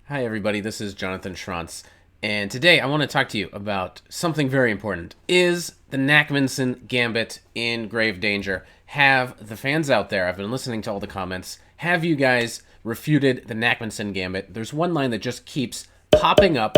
Hi everybody, this is Jonathan Schrantz, and today I want to talk to you about something very important. Is the Nakhmanson Gambit in grave danger? Have the fans out there, I've been listening to all the comments, have you guys refuted the Nakhmanson Gambit? There's one line that just keeps popping up,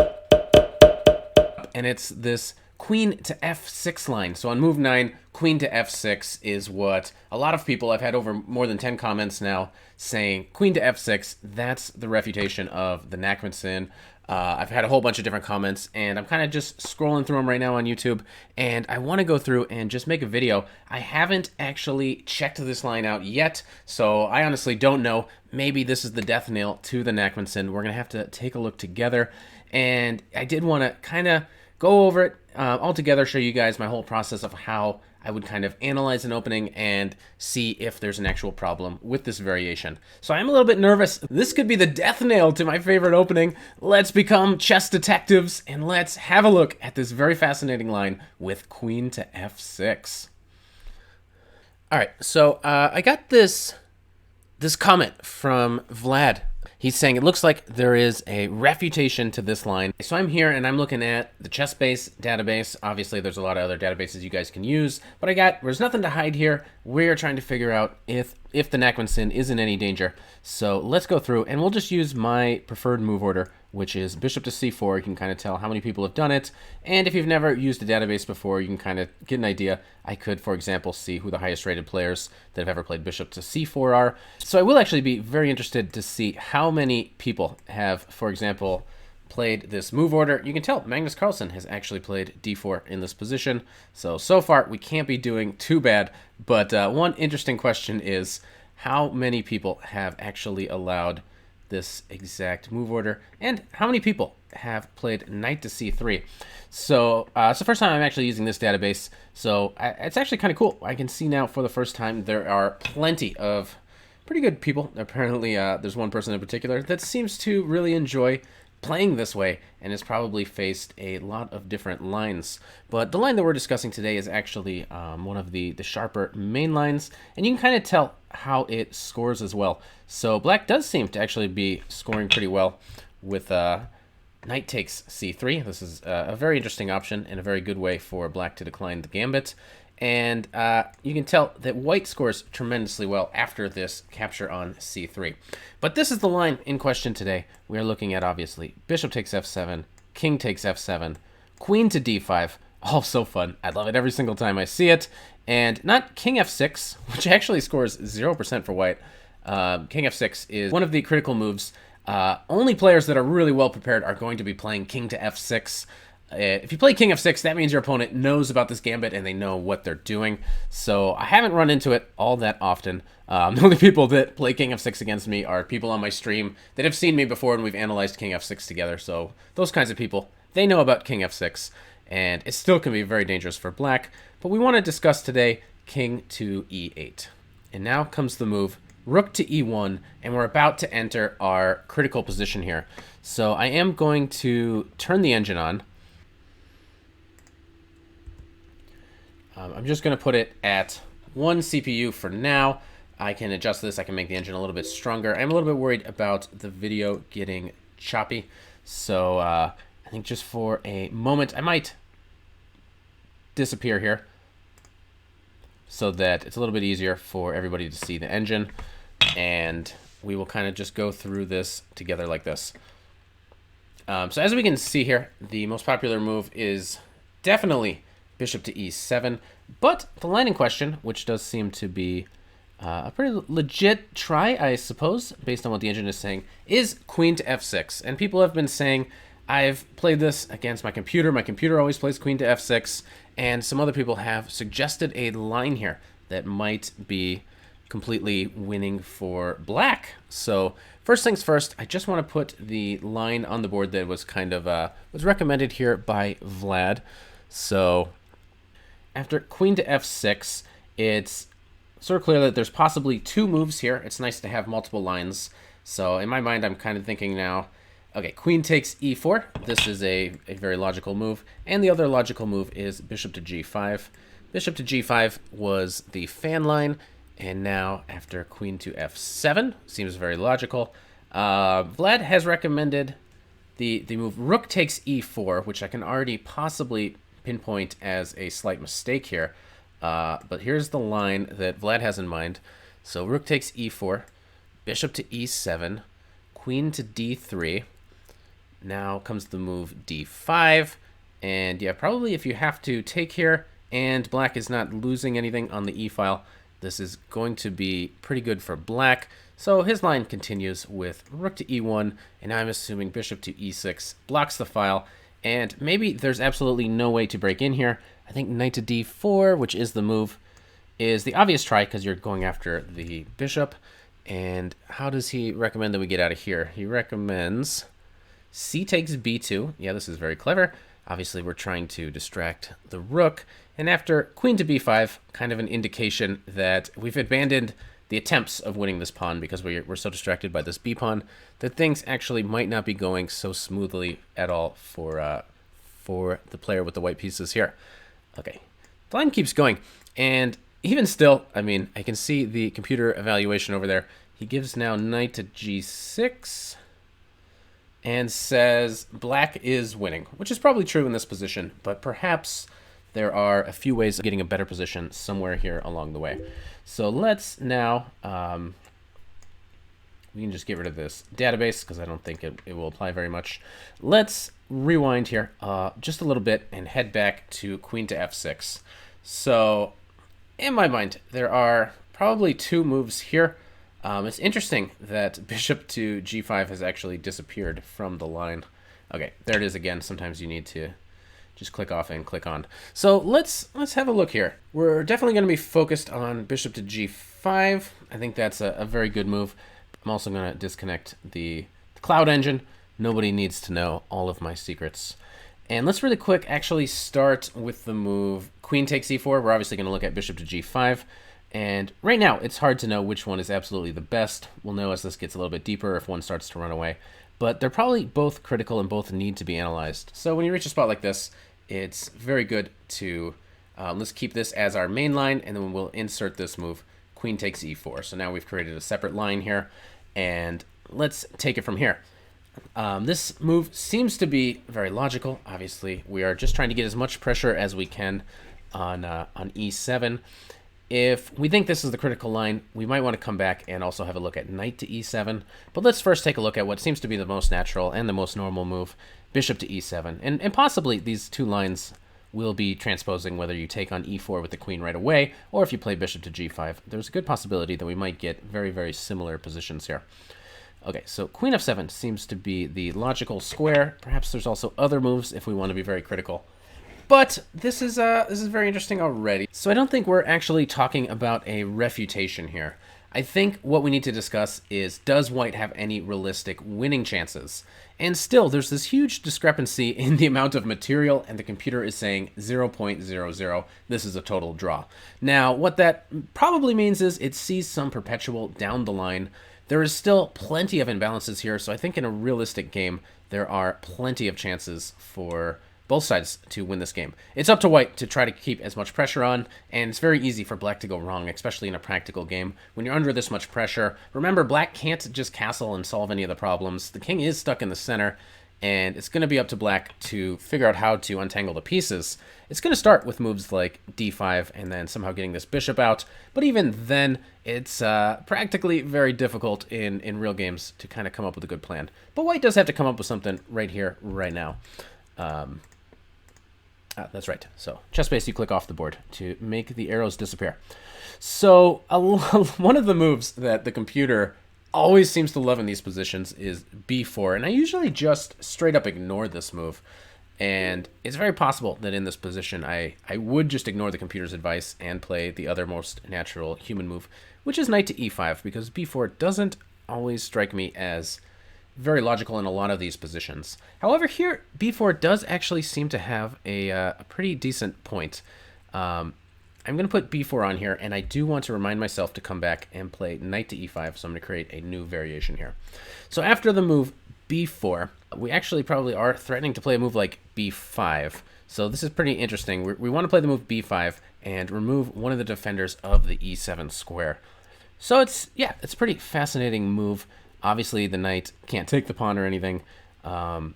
and it's this queen to f6 line. So on move 9, queen to f6 is what a lot of people, I've had over more than 10 comments now saying queen to f6, that's the refutation of the Nakhmanson. I've had a whole bunch of different comments, and I'm kind of just scrolling through them right now on YouTube, and I want to go through and just make a video. I haven't actually checked this line out yet, so I honestly don't know. Maybe this is the death nail to the Nakhmanson. We're going to have to take a look together, and I did want to kind of go over it all together, show you guys my whole process of how I would kind of analyze an opening and see if there's an actual problem with this variation. So I'm a little bit nervous. This could be the death nail to my favorite opening. Let's become chess detectives and let's have a look at this very fascinating line with queen to f6. All right, so I got this comment from Vlad. He's saying it looks like there is a refutation to this line. So I'm here and I'm looking at the ChessBase database. Obviously, there's a lot of other databases you guys can use, but there's nothing to hide here. We're trying to figure out if the Nakhmanson is in any danger. So let's go through and we'll just use my preferred move order, which is bishop to c4. You can kind of tell how many people have done it. And if you've never used a database before, you can kind of get an idea. I could, for example, see who the highest rated players that have ever played bishop to c4 are. So I will actually be very interested to see how many people have, for example, played this move order. You can tell Magnus Carlsen has actually played d4 in this position. So far, we can't be doing too bad. But one interesting question is how many people have actually allowed this exact move order, and how many people have played knight to c3. So it's the first time I'm actually using this database, so it's actually kind of cool. I can see now for the first time there are plenty of pretty good people. Apparently there's one person in particular that seems to really enjoy playing this way and has probably faced a lot of different lines. But the line that we're discussing today is actually one of the sharper main lines, and you can kind of tell how it scores as well. So black does seem to actually be scoring pretty well with knight takes c3. This is a very interesting option and a very good way for black to decline the gambit. And you can tell that white scores tremendously well after this capture on c3. But this is the line in question today. We are looking at, obviously, bishop takes f7, king takes f7, queen to d5. All so fun. I love it every single time I see it. And not king f6, which actually scores 0% for white. King f6 is one of the critical moves. Only players that are really well prepared are going to be playing king to f6. If you play king f6, that means your opponent knows about this gambit and they know what they're doing. So I haven't run into it all that often. The only people that play king f6 against me are people on my stream that have seen me before and we've analyzed king f6 together. So those kinds of people, they know about king f6, and it still can be very dangerous for black. But we want to discuss today king to e8. And now comes the move rook to e1, and we're about to enter our critical position here. So I am going to turn the engine on. I'm just going to put it at 1 CPU for now. I can adjust this. I can make the engine a little bit stronger. I'm a little bit worried about the video getting choppy. So I think just for a moment, I might disappear here so that it's a little bit easier for everybody to see the engine. And we will kind of just go through this together like this. So as we can see here, the most popular move is definitely bishop to e7, but the line in question, which does seem to be a pretty legit try, I suppose, based on what the engine is saying, is queen to f6. And people have been saying, I've played this against my computer. My computer always plays queen to f6, and some other people have suggested a line here that might be completely winning for black. So first things first, I just want to put the line on the board that was kind of was recommended here by Vlad. So after queen to f6, it's sort of clear that there's possibly two moves here. It's nice to have multiple lines. So in my mind, I'm kind of thinking now, okay, queen takes e4. This is a very logical move. And the other logical move is bishop to g5. Bishop to g5 was the fan line. And now after queen to f7, seems very logical. Vlad has recommended the move rook takes e4, which I can already possibly pinpoint as a slight mistake here. But here's the line that Vlad has in mind. So rook takes e4, bishop to e7, queen to d3. Now comes the move d5. And yeah, probably if you have to take here and black is not losing anything on the e-file, this is going to be pretty good for black. So his line continues with rook to e1, and I'm assuming bishop to e6 blocks the file. And maybe there's absolutely no way to break in here. I think knight to d4, which is the move, is the obvious try because you're going after the bishop. And how does he recommend that we get out of here? He recommends c takes b2. Yeah, this is very clever. Obviously, we're trying to distract the rook. And after queen to b5, kind of an indication that we've abandoned the attempts of winning this pawn because we're so distracted by this b pawn that things actually might not be going so smoothly at all for the player with the white pieces here. Okay, the line keeps going. And even still, I mean, I can see the computer evaluation over there. He gives now knight to g6. And says black is winning, which is probably true in this position, but perhaps there are a few ways of getting a better position somewhere here along the way. So let's now, we can just get rid of this database because I don't think it will apply very much. Let's rewind here just a little bit and head back to queen to f6. So in my mind, there are probably two moves here. It's interesting that bishop to g5 has actually disappeared from the line. Okay, there it is again. Sometimes you need to just click off and click on. So let's have a look here. We're definitely going to be focused on bishop to g5. I think that's a very good move. I'm also going to disconnect the cloud engine. Nobody needs to know all of my secrets. And let's really quick actually start with the move queen takes e4. We're obviously going to look at bishop to g5. And right now, it's hard to know which one is absolutely the best. We'll know as this gets a little bit deeper if one starts to run away. But they're probably both critical and both need to be analyzed. So when you reach a spot like this, it's very good to, let's keep this as our main line, and then we'll insert this move, queen takes e4. So now we've created a separate line here, and let's take it from here. This move seems to be very logical. Obviously, we are just trying to get as much pressure as we can on e7. If we think this is the critical line, we might want to come back and also have a look at knight to e7. But let's first take a look at what seems to be the most natural and the most normal move, bishop to e7. And possibly these two lines will be transposing whether you take on e4 with the queen right away, or if you play bishop to g5. There's a good possibility that we might get very, very similar positions here. Okay, so queen f7 seems to be the logical square. Perhaps there's also other moves if we want to be very critical. But this is very interesting already. So I don't think we're actually talking about a refutation here. I think what we need to discuss is, does white have any realistic winning chances? And still, there's this huge discrepancy in the amount of material, and the computer is saying 0.00. This is a total draw. Now, what that probably means is it sees some perpetual down the line. There is still plenty of imbalances here, so I think in a realistic game, there are plenty of chances for both sides to win this game. It's up to white to try to keep as much pressure on, and it's very easy for black to go wrong, especially in a practical game. When you're under this much pressure, remember, black can't just castle and solve any of the problems. The king is stuck in the center, and it's going to be up to black to figure out how to untangle the pieces. It's going to start with moves like d5 and then somehow getting this bishop out, but even then, it's practically very difficult in real games to kind of come up with a good plan. But white does have to come up with something right here, right now. That's right. So chess space, you click off the board to make the arrows disappear. So one of the moves that the computer always seems to love in these positions is b4. And I usually just straight up ignore this move. And it's very possible that in this position, I would just ignore the computer's advice and play the other most natural human move, which is knight to e5, because b4 doesn't always strike me as very logical in a lot of these positions. However, here, b4 does actually seem to have a pretty decent point. I'm going to put b4 on here, and I do want to remind myself to come back and play knight to e5, so I'm going to create a new variation here. So after the move b4, we actually probably are threatening to play a move like b5. So this is pretty interesting. We want to play the move b5 and remove one of the defenders of the e7 square. So it's a pretty fascinating move. Obviously, the knight can't take the pawn or anything. But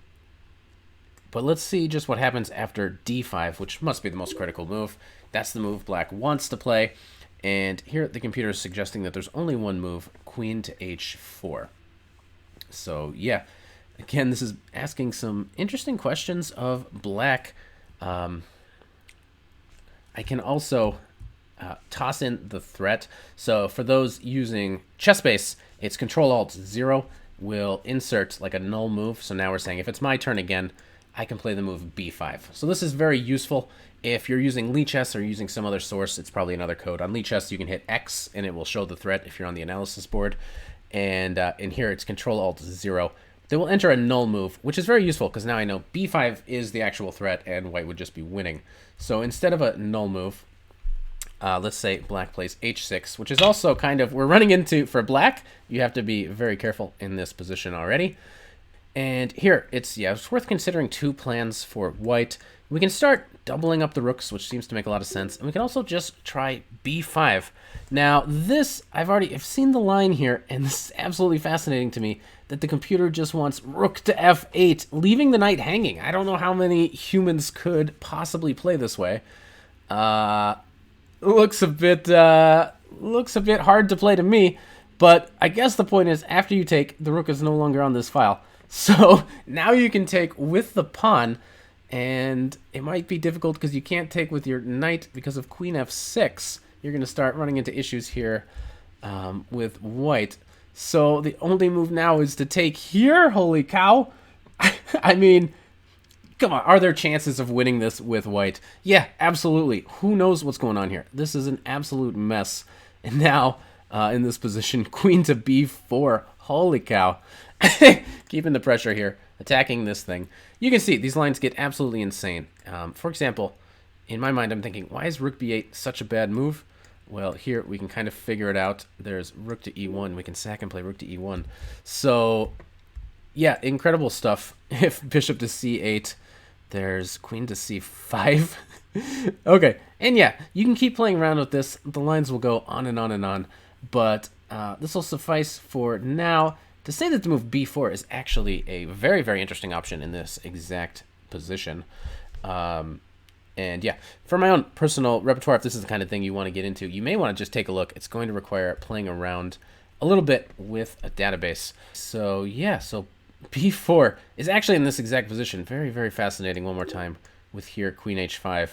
let's see just what happens after d5, which must be the most critical move. That's the move black wants to play. And here the computer is suggesting that there's only one move, queen to h4. So yeah, again, this is asking some interesting questions of black. I can also toss in the threat. So for those using ChessBase, it's Control-Alt-0 will insert like a null move. So now we're saying if it's my turn again, I can play the move b5. So this is very useful. If you're using Lichess or using some other source, it's probably another code. On Lichess, you can hit X and it will show the threat if you're on the analysis board. And in here, it's Control-Alt-0. They will enter a null move, which is very useful because now I know b5 is the actual threat and white would just be winning. So instead of a null move, let's say black plays h6, which is also kind of, we're running into, for black, you have to be very careful in this position already. And here, it's worth considering two plans for white. We can start doubling up the rooks, which seems to make a lot of sense. And we can also just try b5. Now, this, I've seen the line here, and this is absolutely fascinating to me, that the computer just wants rook to f8, leaving the knight hanging. I don't know how many humans could possibly play this way. Looks a bit hard to play to me, but I guess the point is, after you take, the rook is no longer on this file. So now you can take with the pawn, and it might be difficult because you can't take with your knight because of queen f6. You're going to start running into issues here with white. So the only move now is to take here. Holy cow. I mean, come on. Are there chances of winning this with white? Yeah, absolutely. Who knows what's going on here? This is an absolute mess. And now in this position, queen to b4. Holy cow. Keeping the pressure here, attacking this thing. You can see these lines get absolutely insane. For example, in my mind, I'm thinking, why is rook b8 such a bad move? Well, here we can kind of figure it out. There's rook to e1. We can sack and play rook to e1. So, yeah, incredible stuff. If bishop to c8, there's queen to c5. Okay, and yeah, you can keep playing around with this. The lines will go on and on and on. But this will suffice for now to say that the move b4 is actually a very, very interesting option in this exact position. And yeah, for my own personal repertoire, if this is the kind of thing you want to get into, you may want to just take a look. It's going to require playing around a little bit with a database. So yeah, so b4 is actually in this exact position. Very, very fascinating. One more time with here, queen h5.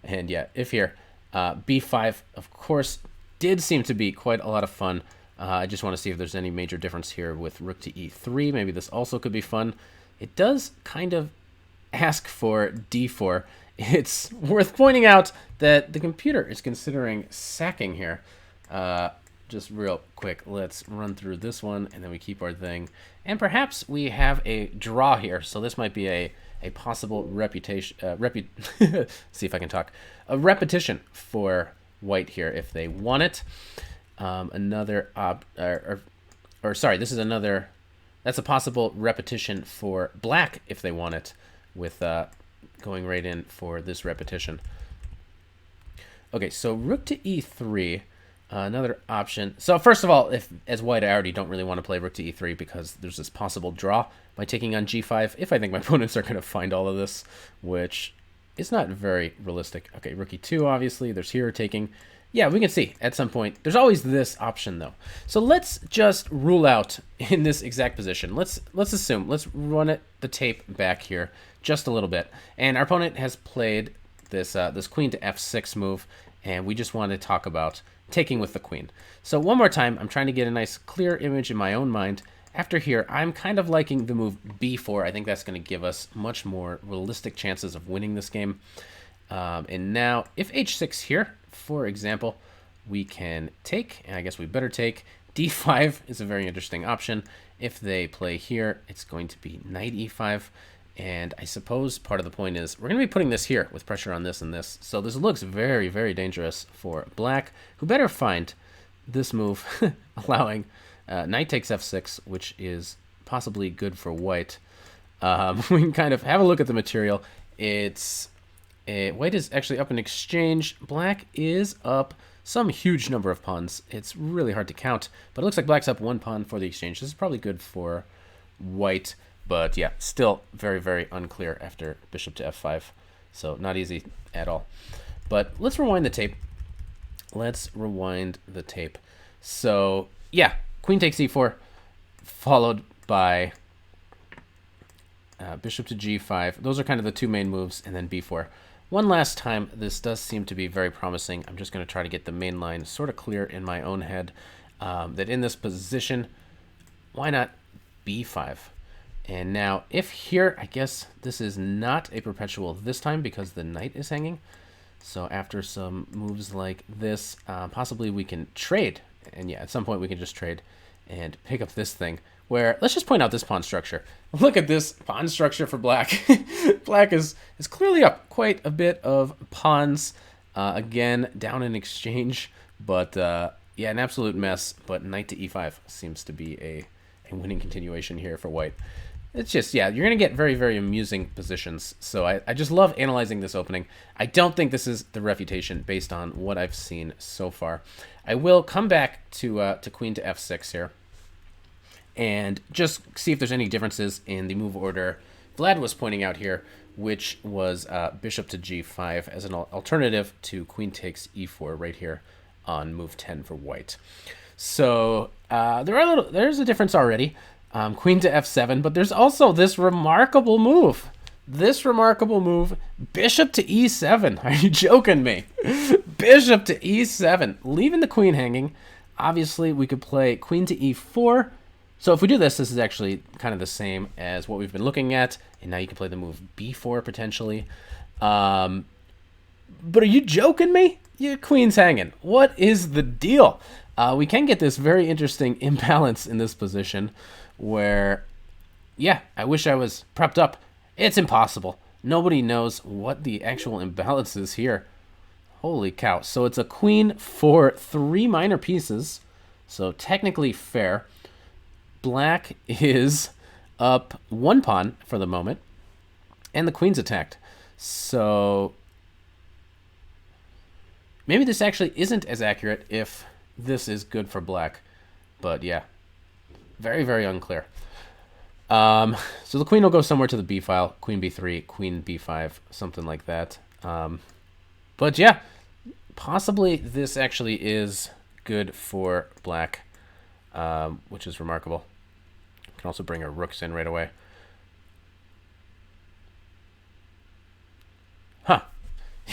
And yeah, if here, b5, of course, did seem to be quite a lot of fun. I just want to see if there's any major difference here with rook to e3. Maybe this also could be fun. It does kind of ask for d4. It's worth pointing out that the computer is considering sacking here. Just real quick, let's run through this one, and then we keep our thing. And perhaps we have a draw here, so this might be a possible reputation. See if I can talk. A repetition for white here if they want it. This is another. That's a possible repetition for black if they want it, with going right in for this repetition. Okay, so rook to e3, another option. So first of all, if as white, I already don't really want to play rook to e3 because there's this possible draw by taking on g5. If I think my opponents are going to find all of this, which is not very realistic. Okay, rook e2, obviously. There's here taking. Yeah, we can see at some point. There's always this option, though. So let's just rule out in this exact position. Let's assume. Let's run the tape back here just a little bit. And our opponent has played this this queen to f6 move, and we just want to talk about taking with the queen. So one more time, I'm trying to get a nice clear image in my own mind. After here, I'm kind of liking the move b4. I think that's going to give us much more realistic chances of winning this game. And now, if h6 here, for example, we can take, and I guess we better take. d5 is a very interesting option. If they play here, it's going to be knight e5. And I suppose part of the point is we're going to be putting this here with pressure on this and this. So this looks very, very dangerous for black, who better find this move, allowing knight takes f6, which is possibly good for white. We can kind of have a look at the material. White is actually up in exchange. Black is up some huge number of pawns. It's really hard to count, but it looks like black's up 1 pawn for the exchange. This is probably good for white, but yeah, still very, very unclear after bishop to f5. So not easy at all. But let's rewind the tape. Let's rewind the tape. So yeah, queen takes e4, followed by bishop to g5. Those are kind of the 2 main moves, and then b4. One last time, this does seem to be very promising. I'm just going to try to get the main line sort of clear in my own head. That in this position, why not b5? And now, if here, I guess this is not a perpetual this time because the knight is hanging. So after some moves like this, possibly we can trade. And yeah, at some point we can just trade and pick up this thing. Where, let's just point out this pawn structure. Look at this pawn structure for black. Black is clearly up quite a bit of pawns. Again, down in exchange. But yeah, an absolute mess. But knight to e5 seems to be a winning continuation here for white. It's just, yeah, you're going to get very, very amusing positions. So I just love analyzing this opening. I don't think this is the refutation based on what I've seen so far. I will come back to queen to f6 here and just see if there's any differences in the move order Vlad was pointing out here, which was bishop to g5 as an alternative to queen takes e4 right here on move 10 for white. So there's a difference already. Queen to f7, but there's also this remarkable move. Bishop to e7. Are you joking me? Bishop to e7, leaving the queen hanging. Obviously, we could play queen to e4. So if we do this, this is actually kind of the same as what we've been looking at. And now you can play the move b4 potentially. But are you joking me? Your queen's hanging. What is the deal? We can get this very interesting imbalance in this position where, yeah, I wish I was prepped up. It's impossible. Nobody knows what the actual imbalance is here. Holy cow. So it's a queen for 3 minor pieces. So technically fair. Black is up 1 pawn for the moment, and the queen's attacked. So maybe this actually isn't as accurate if this is good for black. But yeah, very, very unclear. So the queen will go somewhere to the b file, queen b3, queen b5, something like that. But yeah, possibly this actually is good for black, which is remarkable. Can also bring our rooks in right away. Huh.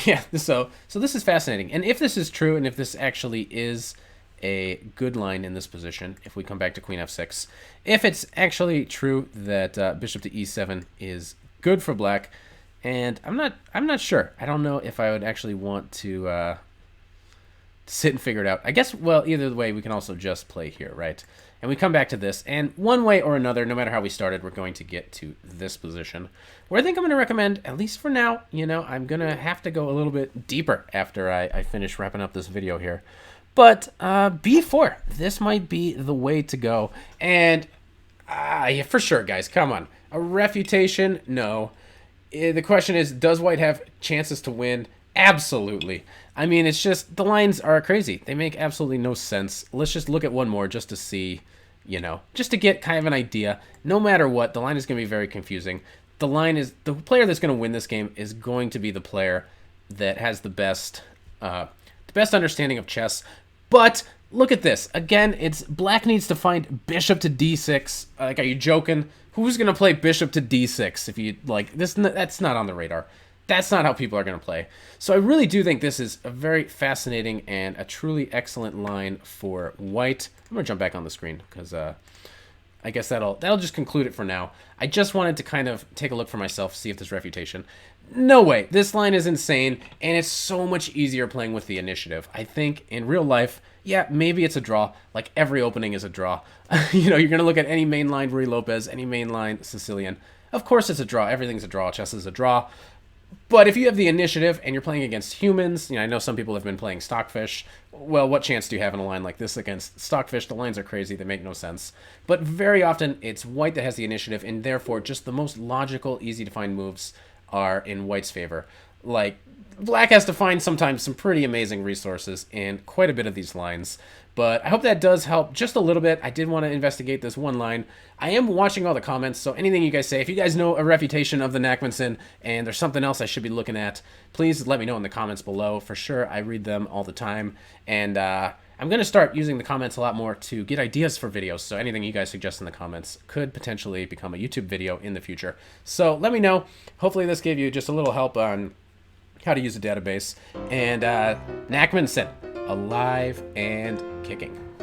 Yeah, so this is fascinating. And if this is true, and if this actually is a good line in this position, if we come back to queen f6, if it's actually true that bishop to e7 is good for black, and I'm not sure. I don't know if I would actually want to sit and figure it out. I guess, well, either way, we can also just play here, right? And we come back to this, and one way or another, no matter how we started, we're going to get to this position, where I think I'm going to recommend, at least for now, you know, I'm going to have to go a little bit deeper after I finish wrapping up this video here. But b4, this might be the way to go. And yeah, for sure, guys, come on. A refutation? No. The question is, does white have chances to win? Absolutely. I mean, it's just, the lines are crazy. They make absolutely no sense. Let's just look at one more just to see, you know, just to get kind of an idea. No matter what, the line is going to be very confusing. The line is, the player that's going to win this game is going to be the player that has the best understanding of chess. But look at this. Again, it's black needs to find bishop to d6. Like, are you joking? Who's going to play bishop to d6 if you, like, this? That's not on the radar. That's not how people are going to play. So I really do think this is a very fascinating and a truly excellent line for white. I'm going to jump back on the screen because I guess that'll just conclude it for now. I just wanted to kind of take a look for myself, see if there's refutation. No way. This line is insane, and it's so much easier playing with the initiative. I think in real life, yeah, maybe it's a draw. Like every opening is a draw. You know, you're going to look at any main line Ruy Lopez, any main line Sicilian. Of course it's a draw. Everything's a draw. Chess is a draw. But if you have the initiative and you're playing against humans, you know, I know some people have been playing Stockfish. Well, what chance do you have in a line like this against Stockfish? The lines are crazy. They make no sense. But very often it's white that has the initiative, and therefore just the most logical, easy to find moves are in white's favor. like, Black has to find sometimes some pretty amazing resources in quite a bit of these lines. But I hope that does help just a little bit. I did want to investigate this one line. I am watching all the comments, so anything you guys say, if you guys know a refutation of the Nakhmanson and there's something else I should be looking at, please let me know in the comments below. For sure, I read them all the time. And I'm going to start using the comments a lot more to get ideas for videos. So anything you guys suggest in the comments could potentially become a YouTube video in the future. So let me know. Hopefully this gave you just a little help on how to use a database. And Nakhmanson, alive and kicking.